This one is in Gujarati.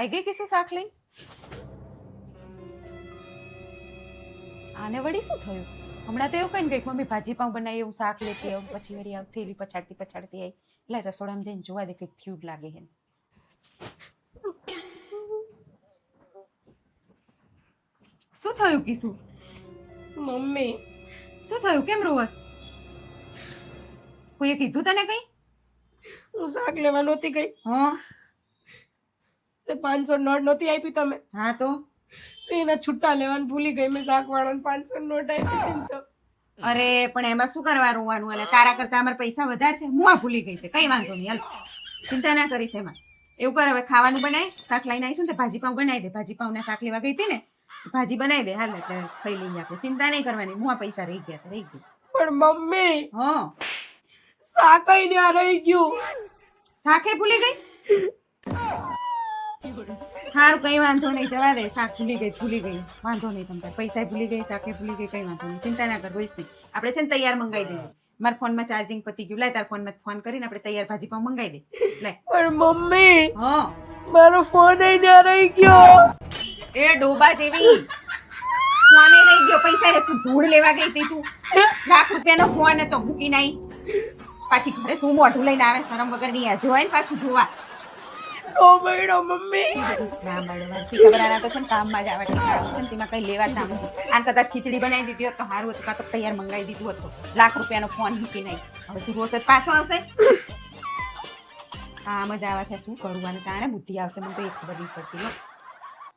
આઈ ગઈ કે શું શાક લઈને? આને વળી શું થયું? હમણાં તો એવું કઈ મમ્મી ભાજી પાઉં બનાવી એવું શાક લેતી આવું, પછી વળી આવ થેલી પછાડતી આવી. એટલે રસોડામાં જઈને જોવા દે કંઈક થયું જ લાગે છે. શું થયું કીશું? મમ્મી શું થયું? કેમ રોવસ? કોઈએ કીધું તને કઈ? હું શાક લેવા નહોતી ગઈ, હા તે 500 નોટ નહોતી આપી તમે, હા તો એના છૂટા લેવાનું ભૂલી ગઈ. મેં શાક વાળાને 500 નોટ આપી હતી ને તો. અરે પણ એમાં શું કરવા રોવાનું? એટલે તારા કરતા અમારા પૈસા વધારે છે. હું આ ભૂલી ગઈ. કઈ વાંધો નહીં, હાલ ચિંતા ના કરીશ. એમાં એવું કર, હવે ખાવાનું બનાય, શાક લઈને આવીશું ને ભાજી પાઉં બનાવી દે. ભાજી પાઉં ના શાક લેવા ગઈ હતી ને, ભાજી બનાવી દે. હાલ એટલે ખાઈ લઈએ આપણે. ચિંતા નહીં કરવાની. હું આ પૈસા રહી ગયા રહી ગયું. પણ મમ્મી હા શાક ને આ રહી ગયું. શાકે ભૂલી ગઈ? સારું કઈ વાંધો નહીં, જવા દે. શાક ભૂલી ગઈ વાંધો નહીં. તમારે પૈસા ભૂલી ગઈ, શાકે ભૂલી ગઈ, કઈ વાંધો નહીં. ચિંતા ના કર, રોઈશ નહીં. આપણે છે ને તૈયાર મંગાવી દઈએ. મારા ફોનમાં ચાર્જિંગ પતી ગયું. લાય તારા ફોનમાં ફોન કરીને આપણે તૈયાર ભાજી પાઉં મંગાવી દે. લાય. પણ મમ્મી હા મારો ફોન ને રહી ગયો. એ ડોબા જેવી ફોને રહી ગયો. પૈસા રે ધૂળ લેવા ગઈ હતી તું. ₹1,00,000 ફોન હતો, મૂકી નહીં. પાછી ઘરે શું મોઢું લઈને આવે? શરમ વગર નહીં જોવાય ને પાછું જોવા. ઓ મેડો મમ્મી ના મળે મારી ખબર. આના તો છે ને કામમાં જ આવે છે ને, તેમાં કઈ લેવા જ ના મળે. આને કદાચ ખીચડી બનાવી દીધી હોત તો સારું હતું, કાં તો તૈયાર મંગાવી દીધું હતું. ₹1,00,000 ફોન મૂકી નહીં. હવે શું રોષ જ પાછો આવશે? આમ જ આવે છે. શું કરું? આને જાણે બુદ્ધિ આવશે, મને તો એ ખબર નહીં પડતી.